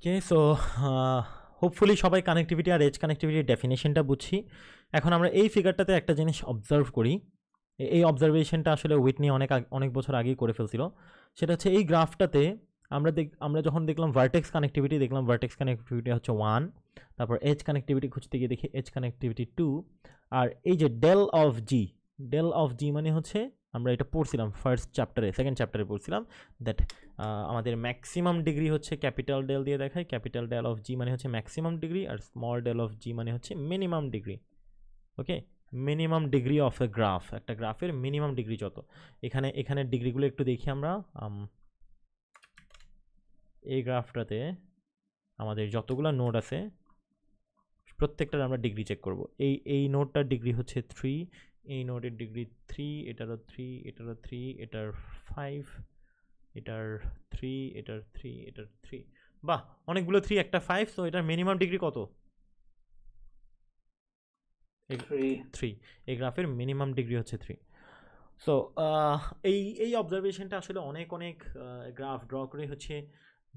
ওকে, so hopefully সবাই connectivity আর age কানেক্টিভিটির ডেফিনেশনটা বুঝছি। এখন আমরা এই ফিগারটাতে একটা জিনিস অবজার্ভ করি, এই অবজারভেশনটা আসলে উইটনি অনেক বছর আগেই করে ফেলছিল। সেটা হচ্ছে এই গ্রাফটাতে আমরা যখন দেখলাম ভার্টেক্স কানেক্টিভিটি, দেখলাম ভার্টেক্স কানেক্টিভিটি হচ্ছে 1, তারপর এজ কানেক্টিভিটি খুঁজতে গিয়ে দেখি এজ কানেক্টিভিটি 2, আর এই যে ডেল অফ জি মানে হচ্ছে, আমরা এটা পড়ছিলাম ফার্স্ট চ্যাপ্টারে, সেকেন্ড চ্যাপ্টারে পড়ছিলাম দ্যাট আমাদের ম্যাক্সিমাম ডিগ্রি হচ্ছে ক্যাপিটাল ডেল দিয়ে দেখায়, ক্যাপিটাল ডেল অফ জি মানে হচ্ছে ম্যাক্সিমাম ডিগ্রি, আর স্মল ডেল অফ জি মানে হচ্ছে minimum degree. Okay, minimum degree of a graph, একটা গ্রাফের মিনিমাম ডিগ্রি যত। এখানে ডিগ্রিগুলো একটু দেখি আমরা। এই গ্রাফটাতে আমাদের যতগুলো নোড আছে প্রত্যেকটার আমরা ডিগ্রি চেক করব। এই নোডটার ডিগ্রি হচ্ছে 3, এই নোডের ডিগ্রি 3, এটারও 3, এটারও 3, এটার 5, এটার 3, এটার 3, এটার 3। বাহ, অনেকগুলো 3, একটা 5। সো এটার মিনিমাম ডিগ্রি কত? 3। এই গ্রাফের মিনিমাম ডিগ্রি হচ্ছে 3। সো এই অবজারভেশনটা আসলে অনেক গ্রাফ ড্র করে হচ্ছে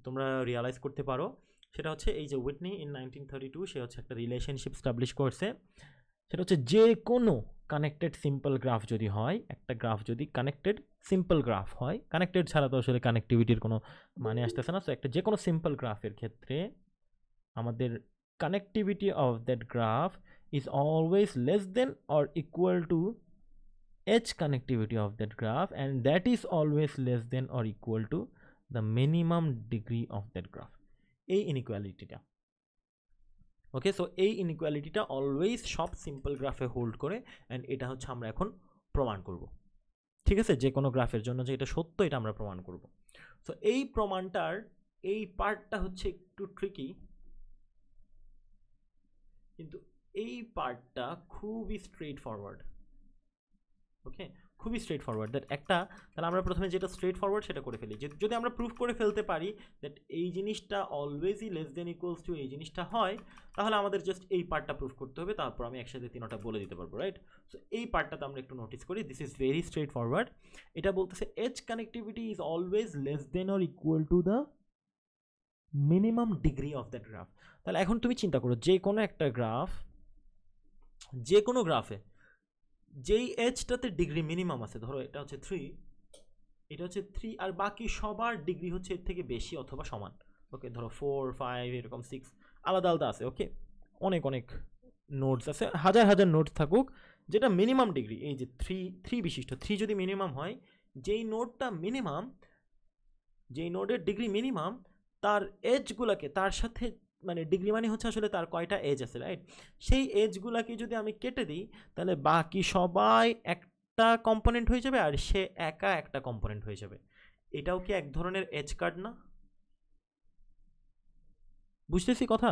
তোমরা রিয়ালাইজ করতে পারো। সেটা হচ্ছে এই যে উইটনি ইন 1932 সে হচ্ছে একটা রিলেশনশিপ স্টাবলিশ করছে। সেটা হচ্ছে যে কোনো কানেক্টেড সিম্পল গ্রাফ যদি হয়, একটা গ্রাফ যদি কানেক্টেড সিম্পল গ্রাফ হয়, কানেক্টেড ছাড়া তো আসলে কানেক্টিভিটির কোনো মানে আসতেছে না। সো একটা যে কোনো সিম্পল গ্রাফের ক্ষেত্রে আমাদের connectivity of that graph is always less than or equal two edge connectivity of that graph, and that is always less than or equal to the minimum degree of that graph. এই ইনইকুয়ালিটিটা, ওকে, so এই ইনইকুয়ালিটিটা always সব simple গ্রাফে hold করে, and এটা হচ্ছে আমরা এখন প্রমাণ করব। ঠিক আছে, যে কোনো গ্রাফের জন্য যে এটা সত্য এটা আমরা প্রমাণ করব। সো এই প্রমাণটার এই পার্টটা হচ্ছে একটু ট্রিকি, কিন্তু এই পার্টটা খুবই স্ট্রেট ফরওয়ার্ড। ওকে, খুবই স্ট্রেট ফরওয়ার্ড দ্যাট একটা, তাহলে আমরা প্রথমে যেটা স্ট্রেট ফরওয়ার্ড সেটা করে ফেলি। যদি আমরা প্রুফ করে ফেলতে পারি দ্যাট এই জিনিসটা অলওয়েজই লেস দেন ইকুয়ালস টু এই জিনিসটা হয়, তাহলে আমাদের জাস্ট এই পার্টটা প্রুফ করতে হবে, তারপর আমি একসাথে তিনটা বলে দিতে পারবো, রাইট? সো এই পার্টটাতে আমরা একটু নোটিস করি, this is very straightforward. এটা বলতেছে edge connectivity is always less than or equal to the minimum degree of that graph. তাহলে এখন তুমি চিন্তা করো, যে কোনো একটা গ্রাফ, যে কোনো গ্রাফে যেই এজটাতে ডিগ্রি মিনিমাম আছে, ধরো এটা হচ্ছে 3, এটা হচ্ছে 3, আর বাকি সবার ডিগ্রি হচ্ছে এর থেকে বেশি অথবা সমান। ওকে, ধরো 4, 5 এরকম 6 আলাদা আলাদা আছে। ওকে, অনেক নোটস আছে, হাজার নোটস থাকুক, যেটা মিনিমাম ডিগ্রি এই যে 3 বিশিষ্ট, 3 যদি মিনিমাম হয়, যেই নোটটা মিনিমাম, যেই নোটের ডিগ্রি মিনিমাম, তার এজগুলোকে তার সাথে, মানে ডিগ্রি মানে হচ্ছে আসলে তার কয়টা এজ আছে, রাইট? সেই এজগুলোকে যদি আমি কেটে দিই, তাহলে বাকি সবাই একটা কম্পোনেন্ট হয়ে যাবে আর সে একা একটা কম্পোনেন্ট হয়ে যাবে। এটাও কি এক ধরনের এজ কাট না? বুঝতেছি কথা?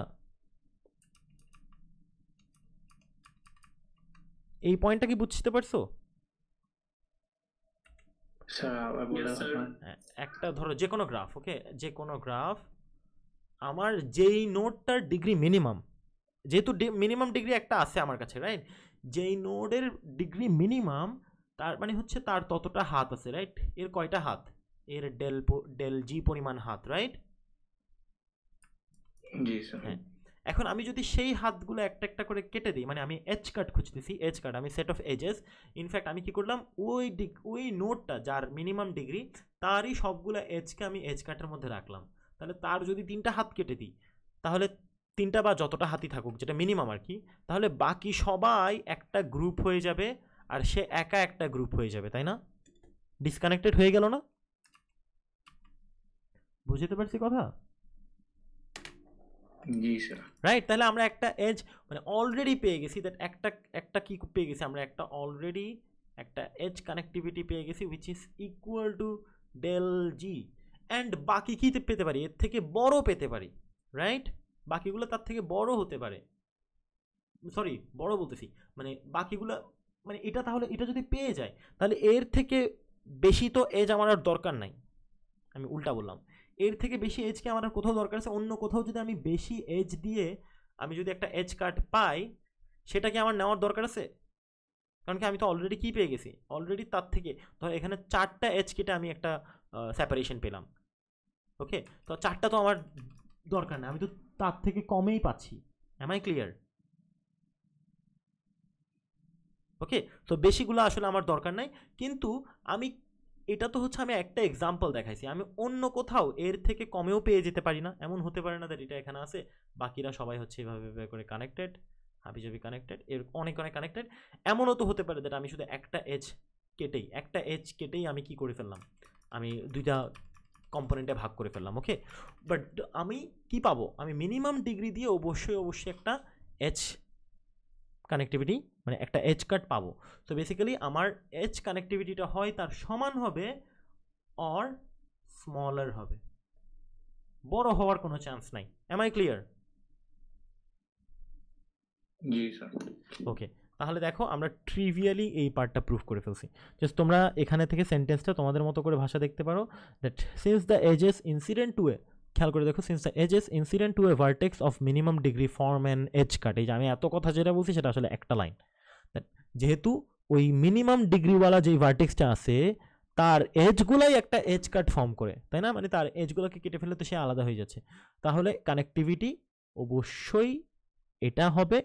এই পয়েন্টটা কি বুঝতে পারছো? একটা ধরো যে কোনো গ্রাফ, ওকে, যে কোনো গ্রাফ, আমার যেই নোডটার ডিগ্রি মিনিমাম, যেহেতু মিনিমাম ডিগ্রি একটা আছে আমার কাছে, রাইট? যেই নোডের ডিগ্রি মিনিমাম, তার মানে হচ্ছে তার ততটা হাত আছে, রাইট? এর কয়টা হাত? এর ডেল জি পরিমাণ হাত, রাইট? জি স্যার। হ্যাঁ, এখন আমি যদি সেই হাতগুলো একটা একটা করে কেটে দিই, মানে আমি এজ কাট খুঁজতেছি, এজ কাট, আমি সেট অফ এজেস, ইনফ্যাক্ট আমি কি করলাম, ওই নোডটা যার মিনিমাম ডিগ্রি, তারই সবগুলো এজকে আমি এজ কাটের মধ্যে রাখলাম। তাহলে তার যদি 3টা হাত কেটে দিই, তাহলে 3টা বা যতটা হাতই থাকুক, যেটা মিনিমাম আর কি, তাহলে বাকি সবাই একটা গ্রুপ হয়ে যাবে আর সে একা একটা গ্রুপ হয়ে যাবে, তাই না? ডিসকানেক্টেড হয়ে গেল না? বুঝতে পারছি কথা? জি স্যার। রাইট, তাহলে আমরা একটা এজ মানে অলরেডি পেয়ে গেছি, দ্যাট একটা কি পেয়ে গেছি আমরা, একটা অলরেডি একটা এজ কানেক্টিভিটি পেয়ে গেছি which is equal to del G. And বাকি কি পেতে পারি? এর থেকে বড় পেতে পারি, রাইট? বাকিগুলো তার থেকে বড় হতে পারে, সরি বড় বলতেছি, মানে বাকিগুলো, মানে এটা, তাহলে এটা যদি পেয়ে যায়, তাহলে এর থেকে বেশি তো এজ আমার আর দরকার নাই। আমি উল্টা বললাম, এর থেকে বেশি এজকে আমার কোথাও দরকার আছে, অন্য কোথাও যদি আমি বেশি এজ দিয়ে আমি যদি একটা এজ কাট পাই, সেটা কি আমার নেওয়ার দরকার আছে? কারণ কি আমি তো অলরেডি কি পেয়ে গেছি, অলরেডি তার থেকে, ধর এখানে 4টা এজ কেটে আমি একটা সেপারেশন পেলাম। ওকে, তো 4টা তো আমার দরকার না, আমি তো তার থেকে কমেই পাচ্ছি। M I clear? ওকে, তো বেশিগুলো আসলে আমার দরকার নাই, কিন্তু আমি এটা তো হচ্ছে আমি একটা এক্সাম্পল দেখাইছি, আমি অন্য কোথাও এর থেকে কমেও পেয়ে যেতে পারি না? এমন হতে পারে না দ্যাট এটা এখানে আছে, বাকিরা সবাই হচ্ছে এভাবে করে কানেক্টেড, হাবিজাবি কানেক্টেড, এর অনেক অনেক কানেক্টেড। এমনও তো হতে পারে দ্যাট আমি শুধু একটা এজ কেটেই আমি কি করে ফেললাম, আমি দুইটা কম্পোনেন্টে ভাগ করে ফেললাম। ওকে, বাট আমি কি পাবো, আমি মিনিমাম ডিগ্রি দিয়ে অবশ্যই একটা এজ কানেক্টিভিটি, মানে একটা এজ কাট পাবো। তো বেসিক্যালি আমার এজ কানেক্টিভিটিটা হয় তার সমান হবে অর স্মলার হবে, বড় হওয়ার কোনো চান্স নাই। Am I clear? জি স্যার। ওকে, তাহলে দেখো আমরা ট্রিভিয়ালি এই পার্টটা প্রুফ করে ফেলছি। জাস্ট তোমরা এখানে থেকে সেন্টেন্সটা তোমাদের মতো করে ভাষা দেখতে পারো, that since the edges incident to a, খেয়াল করে দেখো, since the edges incident to a vertex of minimum degree form an edge cut. এই যে আমি এত কথা যেটা বলছি সেটা আসলে একটা লাইন। যেহেতু ওই মিনিমাম ডিগ্রিওয়ালা যেই ভার্টেক্সটা আছে তার এজগুলাই একটা এজ কাট ফর্ম করে, তাই না? মানে তার এজগুলোকে কেটে ফেলে তো সে আলাদা হয়ে যাচ্ছে, তাহলে কানেক্টিভিটি অবশ্যই এটা হবে,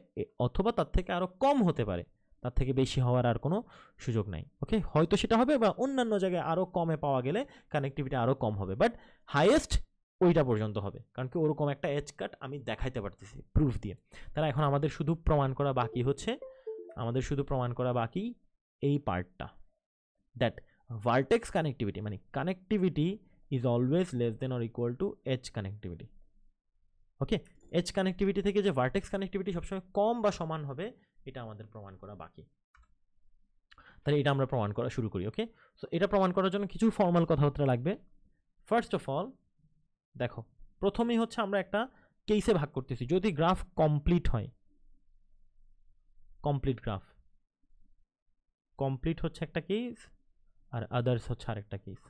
অথবা তার থেকে আরো কম হতে পারে, তার থেকে বেশি হওয়ার আর কোনো সুযোগ নাই। ওকে, হয়তো সেটা হবে, বা অন্যান্য জায়গায় আরো কমে পাওয়া গেলে কানেক্টিভিটি আরো কম হবে, বাট হাইয়েস্ট ওইটা পর্যন্ত হবে, কারণ কি ওরকম একটা এজ কাট আমি দেখাইতে পারতেছি প্রুফ দিয়ে। তাহলে এখন আমাদের শুধু প্রমাণ করা বাকি এই পার্টটা, দ্যাট ভার্টেক্স কানেক্টিভিটি মানে connectivity is always less than or equal to edge connectivity. Okay, edge connectivity থেকে যে ভার্টেক্স কানেক্টিভিটি সবসময় কম বা সমান হবে, এটা আমাদের প্রমাণ করা বাকি। তাহলে এটা আমরা প্রমাণ করা শুরু করি। ওকে, সো এটা প্রমাণ করার জন্য কিছু ফর্মাল কথাবার্তা লাগবে। ফার্স্ট অফ অল দেখো, প্রথমেই হচ্ছে আমরা একটা কেসে ভাগ করতেছি, যদি গ্রাফ কমপ্লিট হয়, কমপ্লিট হচ্ছে একটা কেস, আর আদার্স হচ্ছে আরেকটা কেস।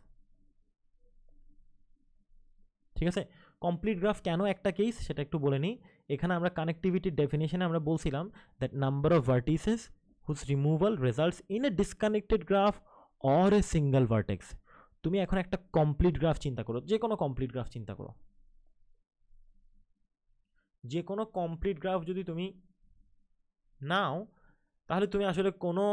ঠিক আছে, কমপ্লিট গ্রাফ কেন একটা কেস সেটা একটু বলে নিই। এখানে আমরা কানেক্টিভিটির ডেফিনেশনে আমরা বলছিলাম that number of vertices whose removal results in a disconnected graph or a single vertex. তুমি এখন একটা কমপ্লিট গ্রাফ চিন্তা করো, যে কোনো কমপ্লিট গ্রাফ চিন্তা করো, যে কোনো কমপ্লিট গ্রাফ যদি তুমি নাও, তাহলে তুমি আসলে কোনো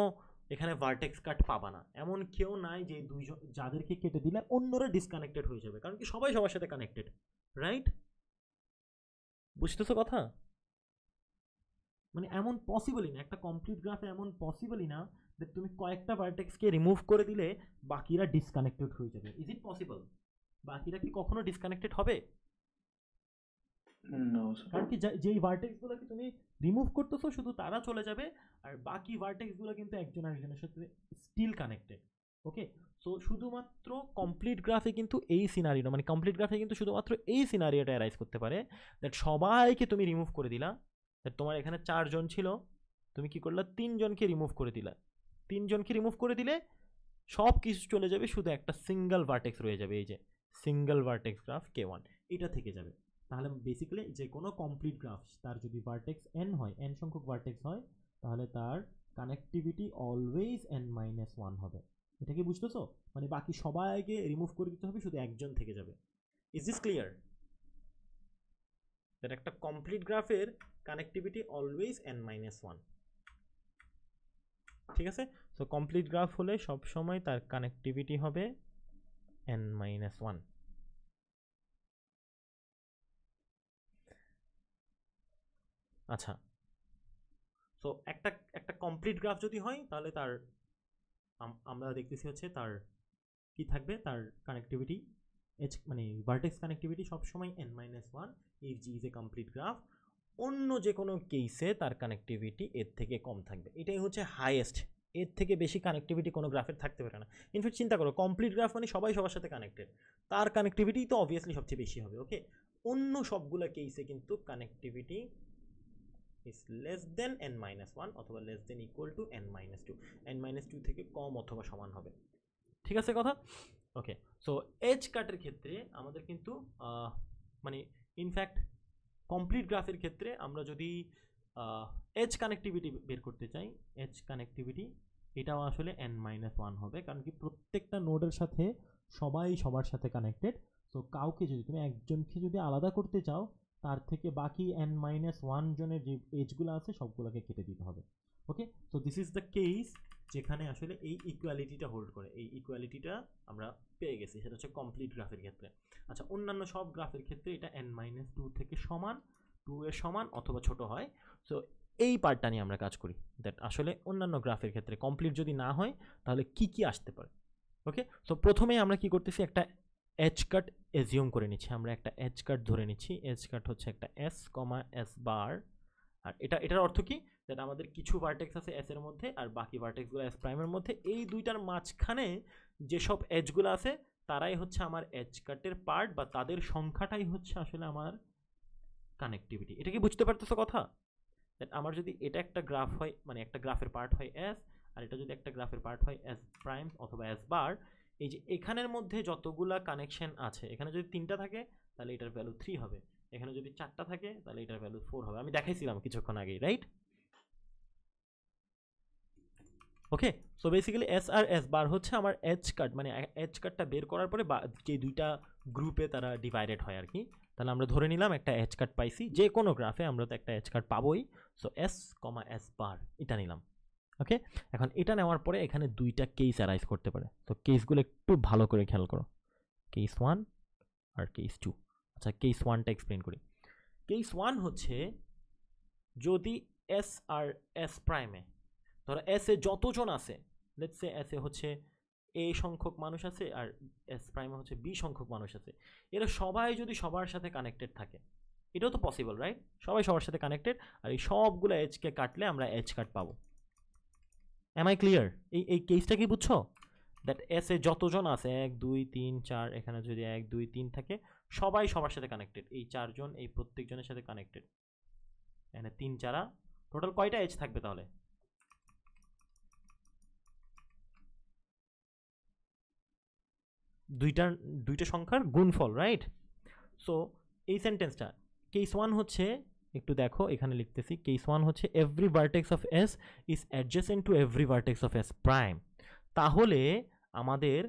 এখানে ভার্টেক্স কাট পাবা না। এমন কেউ নাই যে দুইজন যাদেরকে কেটে দিলে অন্যরা ডিসকানেক্টেড হয়ে যাবে, কারণ কি সবাই সবার সাথে কানেক্টেড, রাইট? বুঝতেছো কথা? মানে এমন পসিবলই না, একটা কমপ্লিট গ্রাফে এমন পসিবলই না যে তুমি কয়েকটা ভার্টেক্সকে রিমুভ করে দিলে বাকিরা ডিসকানেক্টেড হয়ে যাবে। Is it possible? বাকিরা কি কখনো ডিসকানেক্টেড হবে? কারণ কি যেই ভার্টেক্সগুলোকে তুমি রিমুভ করতেছো শুধু তারা চলে যাবে, আর বাকি ভার্টেক্সগুলো কিন্তু একজন আরেকজনের সাথে স্টিল কানেক্টেড। ওকে, সো শুধুমাত্র কমপ্লিট গ্রাফে কিন্তু এই সিনারিও, মানে কমপ্লিট গ্রাফে কিন্তু শুধুমাত্র এই সিনারিওটা অ্যারাইজ করতে পারে, দ্যাট সবাইকে তুমি রিমুভ করে দিলা, দ্যাট তোমার এখানে 4 জন ছিল, তুমি কি করলা, 3 জনকে রিমুভ করে দিলা, 3 জনকে রিমুভ করে দিলে সব কিছু চলে যাবে, শুধু একটা সিঙ্গেল ভার্টেক্স রয়ে যাবে, এই যে সিঙ্গেল ভার্টেক্স গ্রাফ K1, এটা থেকে যাবে। তাহলে বেসিক্যালি যে কোনো কমপ্লিট গ্রাফ তার যদি ভার্টেক্স n হয়, n সংখ্যক ভার্টেক্স হয়, তাহলে তার কানেক্টিভিটি অলওয়েজ n-1 হবে। এটা কি বুঝতেছো? মানে বাকি সবাইকে রিমুভ করে দিতে হবে, শুধু একজন থেকে যাবে। Is this clear? দ্যাট একটা কমপ্লিট গ্রাফের কানেক্টিভিটি অলওয়েজ n-1। ঠিক আছে, সো কমপ্লিট গ্রাফ হলে সব সময় তার কানেক্টিভিটি হবে n-1। আচ্ছা, সো একটা কমপ্লিট গ্রাফ যদি হয়, তাহলে তার আমরা দেখতেছি হচ্ছে তার কি থাকবে, তার কানেক্টিভিটি মানে ভার্টেক্স কানেক্টিভিটি সবসময় n-1 if G is a complete graph. অন্য যে কোনো কেসে তার কানেক্টিভিটি এর থেকে কম থাকবে, এটাই হচ্ছে হাইয়েস্ট। এর থেকে বেশি কানেক্টিভিটি কোনো গ্রাফের থাকতে পারে না। ইনফ্যাক্ট চিন্তা করো, কমপ্লিট গ্রাফ মানে সবাই সবার সাথে কানেক্টেড, তার কানেক্টিভিটি তো অবভিয়াসলি সবচেয়ে বেশি হবে। ওকে, অন্য সবগুলো কেসে কিন্তু connectivity is less than n-1 অথবা less than equal to n-2, n-2 থেকে কম অথবা সমান হবে। ঠিক আছে কথা? ওকে, সো এজ কাটের ক্ষেত্রে আমাদের কিন্তু মানে ইনফ্যাক্ট কমপ্লিট গ্রাফের ক্ষেত্রে আমরা যদি এজ কানেক্টিভিটি বের করতে চাই, এজ কানেক্টিভিটি এটাও আসলে n-1 হবে, কারণ কি প্রত্যেকটা নোডের সাথে সবাই সবার সাথে কানেক্টেড, সো কাউকে যদি তুমি একজনকে যদি আলাদা করতে চাও, তার থেকে বাকি n-1 জনের যে এজগুলো আছে সবগুলোকে কেটে দিতে হবে। Okay, so this is the case যেখানে আসলে এই ইকুয়ালিটিটা হোল্ড করে। এই ইকুয়ালিটিটা আমরা পেয়ে গেছি, সেটা হচ্ছে কমপ্লিট গ্রাফের ক্ষেত্রে। আচ্ছা, অন্যান্য সব গ্রাফের ক্ষেত্রে এটা n-2 থেকে সমান, 2 এর সমান অথবা ছোট হয়। সো এই পার্টটা নিয়ে আমরা কাজ করি, দ্যাট আসলে অন্যান্য গ্রাফের ক্ষেত্রে কমপ্লিট যদি না হয় তাহলে কি কি আসতে পারে। ওকে, সো প্রথমে আমরা কি করতেছি, একটা এজ কাট এজিউম করে নিচ্ছি। আমরা একটা এজ কাট ধরে নিচ্ছি। এজ কাট হচ্ছে একটা এস কমা এস বার। আর এটার অর্থ কি, যেটা আমাদের কিছু ভার্টেক্স আছে এস এর মধ্যে আর বাকি ভার্টেক্সগুলো এস প্রাইমের মধ্যে, এই দুইটার মাঝখানে যেসব এজগুলো আছে তারাই হচ্ছে আমার এজ কাটের পার্ট, বা তাদের সংখ্যাটাই হচ্ছে আসলে আমার কানেক্টিভিটি। এটা কি বুঝতে পারতেছো কথা? দ্যাট আমার যদি এটা একটা গ্রাফ হয়, মানে একটা গ্রাফের পার্ট হয় এস, আর এটা যদি একটা গ্রাফের পার্ট হয় এস প্রাইম অথবা এস বার, এই যে এখানের মধ্যে যতগুলা কানেকশন আছে, এখানে যদি 3টা থাকে তাহলে এটার ভ্যালু 3 হবে, এখানে যদি 4টা থাকে তাহলে এটার ভ্যালু 4 হবে। আমি দেখাইছিলাম কিছুক্ষণ আগেই, রাইট? ওকে, সো বেসিক্যালি এস আর এস বার হচ্ছে আমার এজ কাট, মানে এজ কাটটা বের করার পরে যে দুইটা গ্রুপে তারা ডিভাইডেড হয় আর কি। তাহলে আমরা ধরে নিলাম একটা এজ কাট পাইছি, যে কোনো গ্রাফে আমরা তো একটা এজ কাট পাবোই। So S comma S bar এটা নিলাম। ওকে, এখন এটা নেওয়ার পরে এখানে দুইটা কেস অ্যারাইজ করতে পারে। তো কেসগুলো একটু ভালো করে খেয়াল করো, কেস 1 আর কেস 2। আচ্ছা, কেস 1টা এক্সপ্লেন করি। কেস 1 হচ্ছে যদি এস আর এস প্রাইমে, ধরো এস এ যতজন আছে, লেটস সে এস এ হচ্ছে এ সংখ্যক মানুষ আছে আর এস প্রাইমে হচ্ছে বি সংখ্যক মানুষ আছে, এরা সবাই যদি সবার সাথে কানেক্টেড থাকে, এটাও তো পসিবল, রাইট? সবাই সবার সাথে কানেক্টেড, আর এই সবগুলো এজকে কাটলে আমরা এজ কাট পাবো। Am I clear? এই কেসটা কি বুঝছো? দ্যাট এস এ যতজন আছে 1 2 3 4, এখানে যদি 1 2 3 থাকে, সবাই সবার সাথে কানেক্টেড, এই 4 জন এই প্রত্যেকজনের সাথে কানেক্টেড। এখানে 3 4, টোটাল কয়টা এজ থাকবে তাহলে? দুইটা সংখ্যার গুণফল, রাইট? সো এই সেন্টেন্সটা কেস 1 হচ্ছে, একটু দেখো এখানে লিখতেছি, কেস 1 হচ্ছে every vertex of S is adjacent to every vertex of S prime. তাহলে আমাদের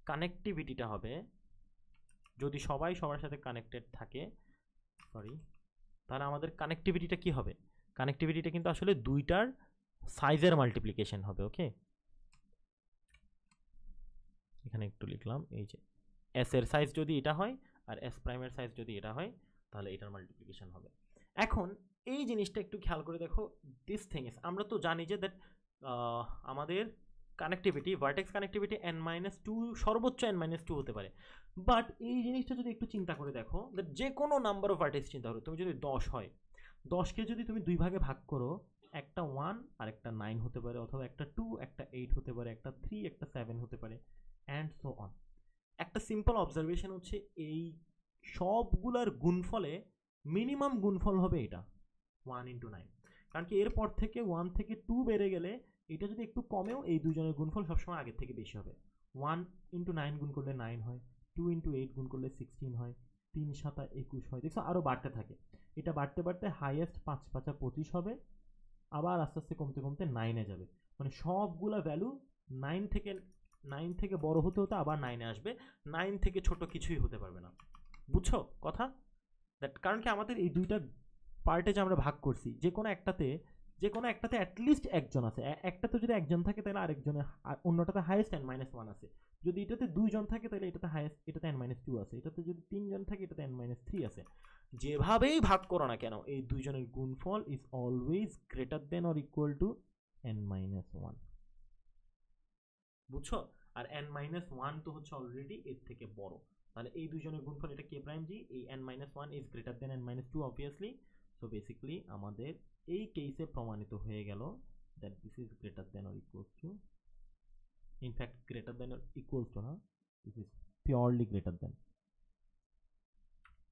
কানেক্টিভিটিটা হবে, যদি সবাই সবার সাথে কানেক্টেড থাকে, সরি, তাহলে আমাদের কানেক্টিভিটিটা কি হবে? কানেক্টিভিটিটা কিন্তু আসলে দুইটার সাইজের মাল্টিপ্লিকেশন হবে। ওকে, এখানে একটু লিখলাম, এই যে এস এর সাইজ যদি এটা হয় আর এস প্রাইমের সাইজ যদি এটা হয়, তাহলে এটার মাল্টিপ্লিকেশন হবে। এখন এই জিনিসটা একটু খেয়াল করে দেখো, দিস থিং ইজ, আমরা তো জানি যে দ্যাট আমাদের কানেক্টিভিটি, ভার্টেক্স কানেক্টিভিটি n-2, সর্বোচ্চ n-2 হতে পারে। বাট এই জিনিসটা যদি একটু চিন্তা করে দেখো, দ্যাট যে কোনো নাম্বার অফ ভার্টেক্স চিন্তা করো, তুমি যদি 10 হয়, 10কে যদি তুমি দুই ভাগে ভাগ করো, একটা 1 আর একটা 9 হতে পারে, অথবা একটা 2 একটা 8 হতে পারে, একটা 3 একটা 7 হতে পারে, অ্যান্ড সো অন। একটা সিম্পল অবজারভেশন হচ্ছে, এই সবগুলার গুণফলে মিনিমাম গুণফল হবে এটা 1 × 9, কারণ কি এরপর থেকে 1 থেকে 2 বেড়ে গেলে এটা যদি একটু কমেও, এই দুজনের গুণফল সবসময় আগের থেকে বেশি হবে। 1 × 9 গুণ করলে 9 হয়, 2 × 8 গুণ করলে 16 হয়, 3 7 21 হয়, দেখছো আরও বাড়তে থাকে। এটা বাড়তে বাড়তে হাইয়েস্ট 5 5 25 হবে, আবার আস্তে আস্তে কমতে কমতে 9-এ যাবে। মানে সবগুলা ভ্যালু 9 থেকে বড় হতে হতে আবার 9-এ আসবে, 9 থেকে ছোট কিছুই হতে পারবে না। বুঝছো কথা? দ্যাট কারণ কি আমাদের এই দুইটা পার্টে যে আমরা ভাগ করছি, যে কোনো একটাতে অ্যাটলিস্ট একজন আছে, একটাতে যদি একজন থাকে তাহলে আরেকজনের, অন্যটাতে হাইয়েস্ট n-1 আছে। যদি এটাতে দুইজন থাকে তাহলে এটাতে হাইয়েস্ট, এটাতে n-2 আছে। এটাতে যদি 3জন থাকে এটাতে n-3 আছে। যেভাবেই ভাগ করো না কেন, এই দুইজনের গুণফল is always greater than or equal two n-1। বুঝছো? আর n-1 তো হচ্ছে অলরেডি এর থেকে বড়, তাহলে এই দুইজনের গুণফল, এটা কে প্রাইম জি, এই n-1 is greater than n-2 obviously. So basically আমাদের এই কেসে প্রমাণিত হয়ে গেল that this is greater than or equals to, in fact greater than or equals to না, this is purely greater than.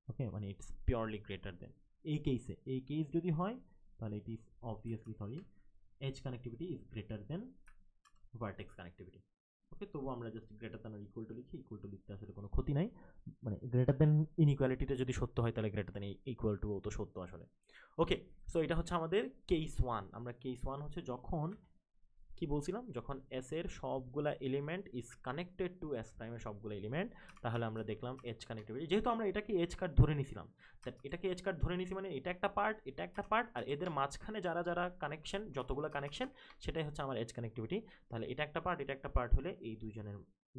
Okay, মানে ইটস পিওরলি গ্রেটার দেন। এই case যদি হয় তাহলে it is obviously, sorry, edge connectivity is greater than vertex connectivity. Okay, তবু আমরা just greater than আর equal to লিখি, ইকুয়াল টু লিখতে আসলে কোনো ক্ষতি নাই। মানে গ্রেটার দেন ইনইকুয়ালিটিটা যদি সত্য হয় তাহলে গ্রেটার দেন ইকুয়াল টু তো সত্য আসলে। ওকে, সো এটা হচ্ছে আমাদের কেস 1। আমরা কেস 1 হচ্ছে যখন কি বলছিলাম, যখন এস এর সবগুলা element is connected to S প্রাইমের সবগুলো এলিমেন্ট, তাহলে আমরা দেখলাম এজ কানেক্টিভিটি। যেহেতু আমরা এটাকে এজ কার্ড ধরে নিছিলাম, এটাকে এজ কার্ড ধরে নিছি মানে এটা একটা পার্ট, এটা একটা পার্ট, আর এদের মাঝখানে যারা যারা কানেকশন, যতগুলো কানেকশন, সেটাই হচ্ছে আমার এজ কানেক্টিভিটি। তাহলে এটা একটা পার্ট, এটা একটা পার্ট হলে এই দুইজনের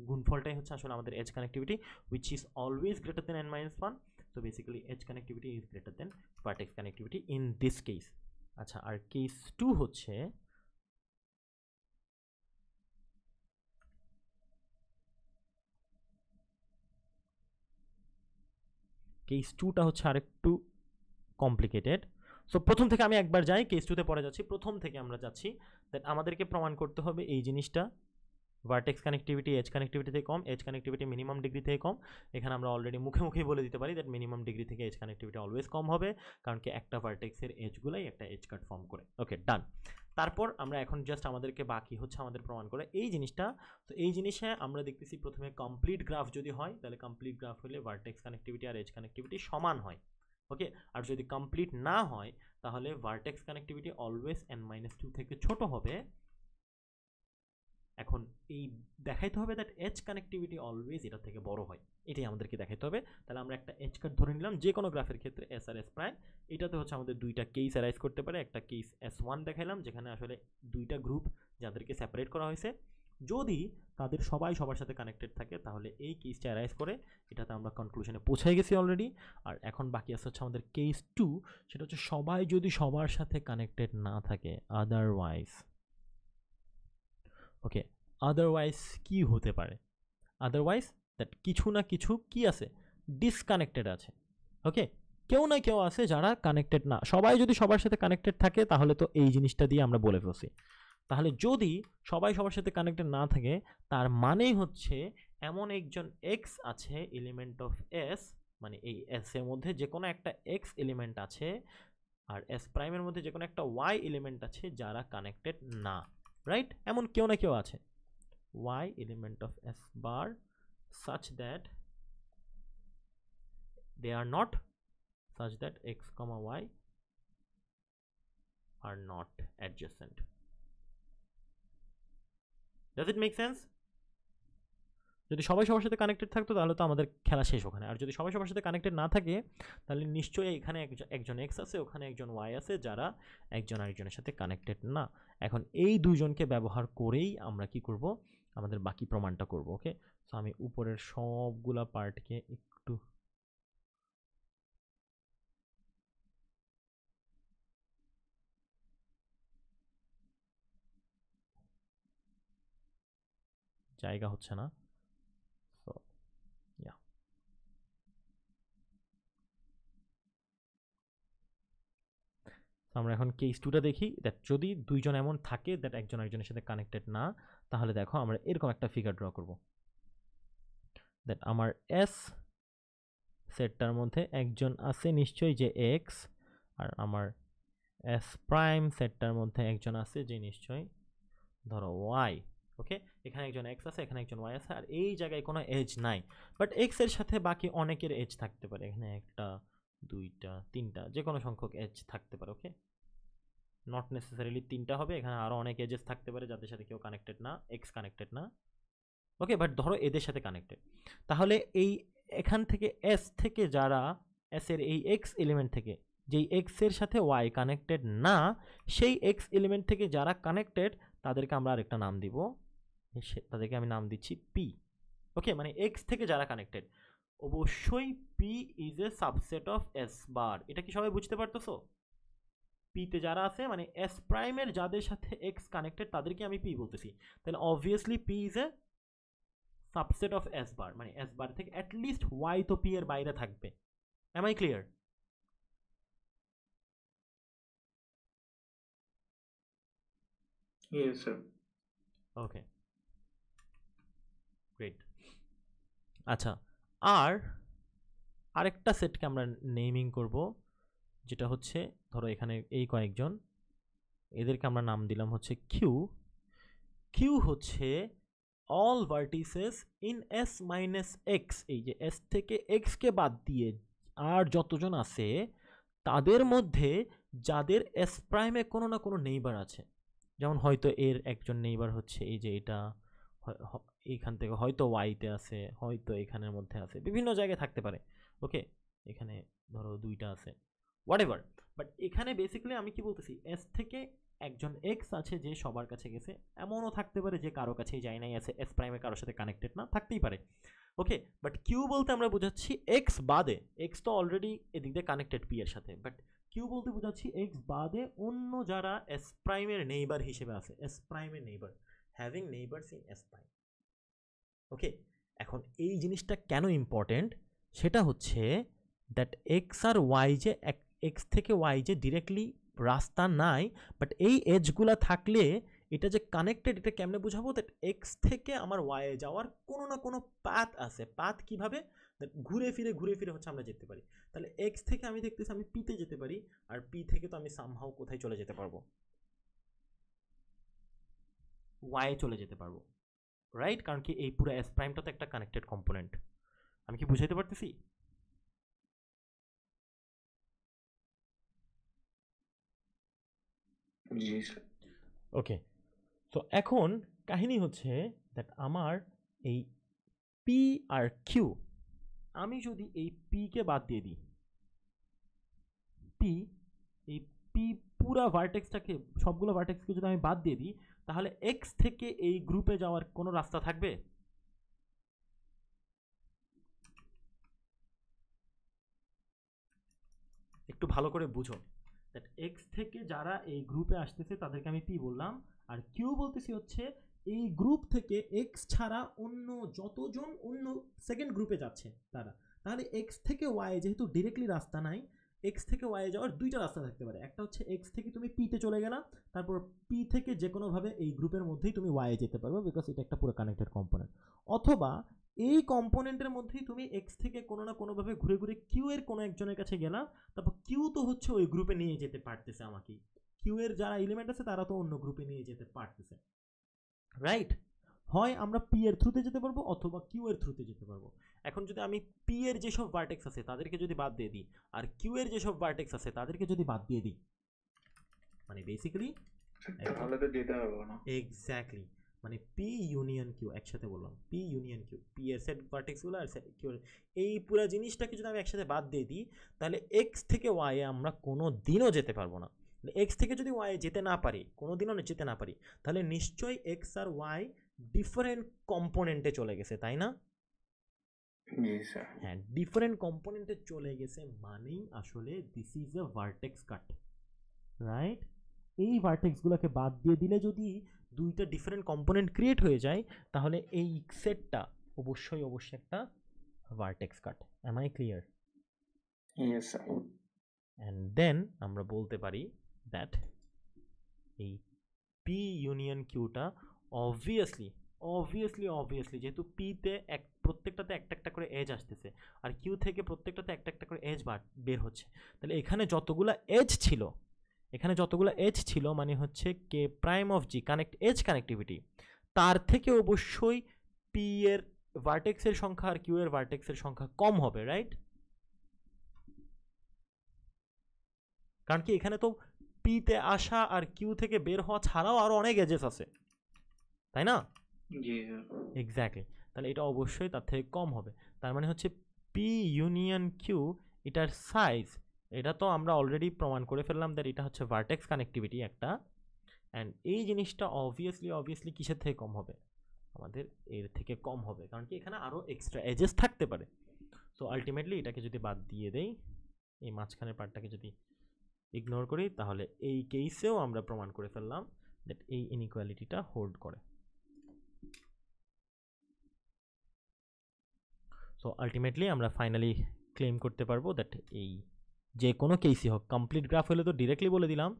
গুণফলটাই হচ্ছে আসলে আমাদের edge connectivity, which is always greater than n-1। So basically edge connectivity is greater than vertex connectivity in this case. আচ্ছা, আর কেস 2 হচ্ছে কেস 2টা হচ্ছে আরেকটু কমপ্লিকেটেড। সো প্রথম থেকে আমি একবার যাই, কেস 2তে পরে যাচ্ছি, প্রথম থেকে আমরা যাচ্ছি। দ্যাট আমাদেরকে প্রমাণ করতে হবে এই জিনিসটা, ভার্টেক্স কানেক্টিভিটি এজ কানেক্টিভিটি থেকে কম, এজ কানেক্টিভিটি মিনিমাম ডিগ্রি থেকে কম। এখানে আমরা অলরেডি মুখে মুখেই বলে দিতে পারি দ্যাট মিনিমাম ডিগ্রি থেকে এজ কানেক্টিভিটি অলওয়েজ কম হবে, কারণ কি একটা ভার্টেক্সের এজগুলাই একটা এজ কাট ফর্ম করে। ওকে, ডান। তারপর আমরা এখন জাস্ট আমাদেরকে বাকি হচ্ছে আমাদের প্রমাণ করে এই জিনিসটা। তো এই জিনিসে আমরা দেখতেছি প্রথমে কমপ্লিট গ্রাফ যদি হয়, তাহলে কমপ্লিট গ্রাফ হলে ভার্টেক্স কানেক্টিভিটি আর এজ কানেক্টিভিটি সমান হয়। ওকে, আর যদি কমপ্লিট না হয় তাহলে ভার্টেক্স কানেক্টিভিটি অলওয়েজ n-2 থেকে ছোট হবে। এখন এই দেখাইতে হবে দ্যাট এজ কানেক্টিভিটি অলওয়েজ এটা থেকে বড় হয়, এটাই আমাদেরকে দেখাইতে হবে। তাহলে আমরা একটা এজ কাট ধরে নিলাম যে কোনো গ্রাফের ক্ষেত্রে এস আর এস প্রাইম। এটাতে হচ্ছে আমাদের দুইটা কেস অ্যারাইজ করতে পারে, একটা কেস S1 দেখাইলাম যেখানে আসলে দুইটা গ্রুপ যাদেরকে সেপারেট করা হয়েছে, যদি তাদের সবাই সবার সাথে কানেক্টেড থাকে তাহলে এই কেসটা অ্যারাইজ করে। এটাতে আমরা কনক্লুশনে পৌঁছে গেছি অলরেডি। আর এখন বাকি আছে হচ্ছে আমাদের কেস 2, সেটা হচ্ছে সবাই যদি সবার সাথে কানেক্টেড না থাকে, আদারওয়াইজ। ওকে, আদারওয়াইজ কি হতে পারে? আদারওয়াইজ দ্যাট কিছু না কিছু কি আছে, ডিসকানেক্টেড আছে। ওকে, কেউ না কেউ আছে যারা কানেক্টেড না। সবাই যদি সবার সাথে কানেক্টেড থাকে তাহলে তো এই জিনিসটা দিয়ে আমরা বলে ফেলছি। তাহলে যদি সবাই সবার সাথে কানেক্টেড না থাকে, তার মানেই হচ্ছে এমন একজন এক্স আছে এলিমেন্ট অফ এস, মানে এই এস এর মধ্যে যে কোনো একটা এক্স এলিমেন্ট আছে, আর এস প্রাইমের মধ্যে যে কোনো একটা ওয়াই এলিমেন্ট আছে যারা কানেক্টেড না, রাইট? এমন কেউ না কেউ আছে, y element of s bar such that they are not, such that x comma y are not adjacent. Does it make sense? যদি সবাই সবার সাথে কানেক্টেড থাকতো তাহলে তো আমাদের খেলা শেষ ওখানে। আর যদি সবাই সবার সাথে কানেক্টেড না থাকে তাহলে নিশ্চয়ই এখানে একজন এক্স আছে, ওখানে একজন ওয়াই আছে যারা একজন আরেকজনের সাথে কানেক্টেড না। এখন এই দুইজনকে ব্যবহার করেই আমরা কি করব, আমাদের বাকি প্রমাণটা করব। ওকে, সো আমি উপরের সবগুলা পার্টকে একটু জায়গা হচ্ছে না, সো ইয়া আমরা এখন কেস 2টা দেখি। দ্যাট যদি দুইজন এমন থাকে দ্যাট একজন আরেকজনের সাথে কানেক্টেড না, তাহলে দেখো আমরা এরকম একটা ফিগার ড্র করব। দ্যাট আমার এস সেটটার মধ্যে একজন আছে নিশ্চয়ই যে এক্স, আর আমার এস প্রাইম সেটটার মধ্যে একজন আছে যে নিশ্চয়ই ধরো ওয়াই। ওকে, এখানে একজন এক্স আছে, এখানে একজন ওয়াই আছে, আর এই জায়গায় কোনো এজ নাই, বাট এক্স এর সাথে বাকি অনেকের এজ থাকতে পারে। এখানে একটা, দুইটা, তিনটা, যে কোনো সংখ্যক এজ থাকতে পারে। ওকে, নট নেসেসারিলি তিনটা হবে, এখানে আরও অনেক এজেস থাকতে পারে যাদের সাথে কেউ কানেক্টেড না, এক্স কানেক্টেড না। ওকে, বাট ধরো এদের সাথে কানেক্টেড, তাহলে এই এখান থেকে এস থেকে যারা এস এর এই এক্স এলিমেন্ট থেকে যেই এক্স এর সাথে ওয়াই কানেক্টেড না, সেই এক্স এলিমেন্ট থেকে যারা কানেক্টেড তাদেরকে আমরা আরেকটা নাম দিব, তাদেরকে আমি নাম দিচ্ছি পি। ওকে, মানে এক্স থেকে যারা কানেক্টেড, অবশ্যই P is a subset of S bar. এটা কি সবাই বুঝতে পারতেছো? পিতে যারা আছে মানে এস প্রাইমের যাদের সাথে এক্স কানেক্টেড তাদেরকে আমি পি বলতেছি, তাহলে obviously P is a subset of S বার, মানে এস বার থেকে অ্যাটলিস্ট ওয়াই তো পি এর বাইরে থাকবে। Am I clear? Yes, sir. Okay, great. আচ্ছা, আর আরেকটা সেটকে আমরা নেমিং করব, যেটা হচ্ছে ধরো এখানে এই কয়েকজন, এদেরকে আমরা নাম দিলাম হচ্ছে কিউ। কিউ হচ্ছে all vertices in S minus x, এই যে এস থেকে এক্সকে বাদ দিয়ে আর যতজন আছে তাদের মধ্যে যাদের এস প্রাইমে কোনো না কোনো নেইবার আছে। যেমন হয়তো এর একজন নেইবার হচ্ছে এই যে এটা, এইখান থেকে হয়তো ওয়াইতে আছে, হয়তো এখানের মধ্যে আছে, বিভিন্ন জায়গায় থাকতে পারে। ওকে, এখানে ধরো দুইটা আছে, হোয়াট এভার। বাট এখানে বেসিক্যালি আমি কি বলতেছি, এস থেকে একজন এক্স আছে যে সবার কাছে গেছে, এমনও থাকতে পারে যে কারো কাছেই যায় নাই, আছে এস প্রাইমে কারোর সাথে কানেক্টেড না, থাকতেই পারে। ওকে, বাট কিউ বলতে আমরা বোঝাচ্ছি এক্স বাদে, এক্স তো অলরেডি এদিক দিয়ে কানেক্টেড পি এর সাথে, বাট কিউ বলতে বোঝাচ্ছি এক্স বাদে অন্য যারা এস প্রাইমের নেইবার হিসেবে আছে, এস প্রাইমের neighbour, having neighbours in S prime. Okay, এখন এই জিনিসটা কেন ইম্পর্টেন্ট, সেটা হচ্ছে দ্যাট এক্স আর ওয়াই যে এক্স থেকে ওয়াই যে ডিরেক্টলি রাস্তা নাই, বাট এই এজগুলা থাকলে এটা যে কানেক্টেড, এটা কেমনে বুঝাবো, দ্যাট এক্স থেকে আমার ওয়াইয়ে যাওয়ার কোনো না কোনো পাথ আছে। পাথ কিভাবে, ঘুরে ফিরে হচ্ছে আমরা যেতে পারি। তাহলে এক্স থেকে আমি দেখতেছি আমি পিতে যেতে পারি, আর পি থেকে তো আমি সামহাও কোথায় চলে যেতে পারবো, ওয়াইয়ে চলে যেতে পারবো, রাইট? কারণ কি এই পুরো এস প্রাইমটা তো একটা কানেক্টেড কম্পোনেন্ট। আমি কি বুঝাইতে পারতেছি? জি স্যার। ওকে, তো এখন কাহিনী হচ্ছে দ্যাট আমার এই পি আর কিউ, আমি যদি এই পি কে বাদ দিয়ে দিই, পি, এই পি পুরা ভার্টেক্সটাকে, সবগুলো ভার্টেক্সকে যদি আমি বাদ দিয়ে দিই, তাহলে এক্স থেকে এই গ্রুপে যাওয়ার কোনো রাস্তা থাকবে? একটু ভালো করে বুঝো, দ্যাট এক্স থেকে যারা এই গ্রুপে আসতেছে তাদেরকে আমি পি বললাম, আর কিউ বলতেছি হচ্ছে এই গ্রুপ থেকে এক্স ছাড়া অন্য যতজন অন্য সেকেন্ড গ্রুপে যাচ্ছে তারা। তাহলে এক্স থেকে ওয়াই যেহেতু ডিরেক্টলি রাস্তা নাই, এক্স থেকে ওয়াই যাওয়ার দুইটা রাস্তা থাকতে পারে। একটা হচ্ছে এক্স থেকে তুমি পিতে চলে গেলা, তারপর পি থেকে যে কোনোভাবে এই গ্রুপের মধ্যেই তুমি ওয়াই যেতে পারবে, বিকজ এটা একটা পুরো কানেক্টেড কম্পোনেন্ট। অথবা এই কম্পোনেন্টের মধ্যেই তুমি এক্স থেকে কোনো না কোনোভাবে ঘুরে ঘুরে কিউ এর কোনো একজনের কাছে গেলা, তারপর কিউ তো হচ্ছে ওই গ্রুপে নিয়ে যেতে পারতেছে আমাকে, কিউ এর যারা এলিমেন্ট আছে তারা তো অন্য গ্রুপে নিয়ে যেতে পারতেছে, রাইট? হয় আমরা পি এর থ্রুতে যেতে পারবো অথবা কিউ এর থ্রুতে যেতে পারবো। এখন যদি আমি পি এর যেসব ভার্টেক্স আছে তাদেরকে যদি বাদ দিয়ে দিই, আর কিউ এর যেসব ভার্টেক্স আছে তাদেরকে যদি বাদ দিয়ে দিই, মানে বেসিক্যালি তাহলে তো যেতে পারবো না। এক্স্যাক্টলি, মানে পি ইউনিয়ন কিউ, একসাথে বললাম পি ইউনিয়ন কিউ, পি এর সেট ভার্টেক্সগুলো আর কিউ, এই পুরো জিনিসটাকে যদি আমি একসাথে বাদ দিয়ে দিই, তাহলে এক্স থেকে ওয়াই আমরা কোনো দিনও যেতে পারবো না। এক্স থেকে যদি ওয়াই যেতে না পারি, কোনো দিনও যেতে না পারি, তাহলে নিশ্চয়ই এক্স আর ওয়াই ডিফারেন্ট কম্পোনেন্টে চলে গেছে, তাই না? জি স্যার। হ্যাঁ, ডিফারেন্ট কম্পোনেন্টে চলে গেছে মানেই আসলে this is a vertex cut, right? এই ভার্টেক্সগুলোকে বাদ দিয়ে দিলে যদি দুইটা ডিফারেন্ট কম্পোনেন্ট ক্রিয়েট হয়ে যায়, তাহলে এই সেটটা অবশ্যই একটা vertex cut. Am I clear? Yes sir. And then আমরা বলতে পারি দ্যাট এই পি ইউনিয়ন কিউটা অবভিয়াসলি যেহেতু পিতে প্রত্যেকটাতে একটা একটা করে এজ আসতেছে, আর কিউ থেকে প্রত্যেকটাতে একটা একটা করে এজ বের হচ্ছে, তাহলে এখানে যতগুলো এজ ছিল মানে হচ্ছে K prime of G edge connectivity, তার থেকে অবশ্যই পি এর ভার্টেক্সের সংখ্যা আর কিউ এর ভার্টেক্সের সংখ্যা কম হবে, রাইট? কারণ কি এখানে তো পিতে আসা আর কিউ থেকে বের হওয়া ছাড়াও আরো অনেক এজেস আছে, তাই না? জি স্যার। এক্স্যাক্টলি, তাহলে এটা অবশ্যই তার থেকে কম হবে। তার মানে হচ্ছে পি ইউনিয়ন কিউ, এটার সাইজ, এটা তো আমরা অলরেডি প্রমাণ করে ফেললাম দ্যাট এটা হচ্ছে ভার্টেক্স কানেক্টিভিটি একটা, অ্যান্ড এই জিনিসটা অবভিয়াসলি কিসের থেকে কম হবে, আমাদের এর থেকে কম হবে, কারণ কি এখানে আরও এক্সট্রা এজেস থাকতে পারে। সো আলটিমেটলি এটাকে যদি বাদ দিয়ে দেই, এই মাঝখানের পার্টটাকে যদি ইগনোর করি, তাহলে এই কেসেও আমরা প্রমাণ করে ফেললাম দ্যাট এই ইনইকুয়ালিটিটা হোল্ড করে। সো আলটিমেটলি আমরা ফাইনালি ক্লেম করতে পারবো দ্যাট এই যে কোনো কেসই হোক, কমপ্লিট গ্রাফ হলে তো ডিরেক্টলি বলে দিলাম,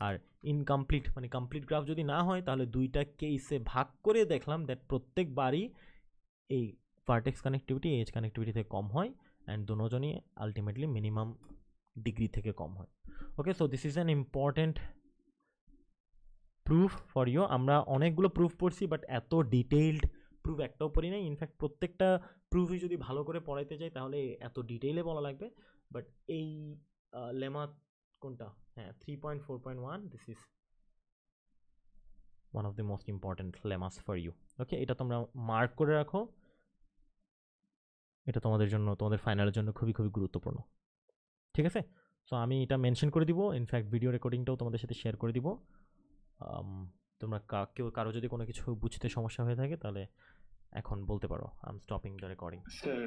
আর ইনকমপ্লিট মানে কমপ্লিট গ্রাফ যদি না হয় তাহলে দুইটা কেসে ভাগ করে দেখলাম দ্যাট প্রত্যেকবারই এই ভার্টেক্স কানেক্টিভিটি এজ কানেক্টিভিটি থেকে কম হয়, অ্যান্ড দুজনই আলটিমেটলি মিনিমাম ডিগ্রি থেকে কম হয়। Okay, so this is an important proof for you. আমরা অনেকগুলো প্রুফ পড়ছি, বাট এত ডিটেইলড প্রুফ একটাও পড়ি নাই। ইনফ্যাক্ট প্রত্যেকটা প্রুফই যদি ভালো করে পড়াইতে যাই তাহলে এত ডিটেইলে বলা লাগবে, বাট এই লেমা কোনটা, হ্যাঁ 3.4.1, this is one of the most important lemmas for you. Okay, এটা তোমরা মার্ক করে রাখো, এটা তোমাদের জন্য, তোমাদের ফাইনালের জন্য খুবই খুবই গুরুত্বপূর্ণ। ঠিক আছে, সো আমি এটা মেনশন করে দিব, ইনফ্যাক্ট ভিডিও রেকর্ডিংটাও তোমাদের সাথে শেয়ার করে দিব। তোমরা কারো যদি কোনো কিছু বুঝতে সমস্যা হয়ে থাকে তাহলে এখন বলতে পারো। I am stopping the recording. Sir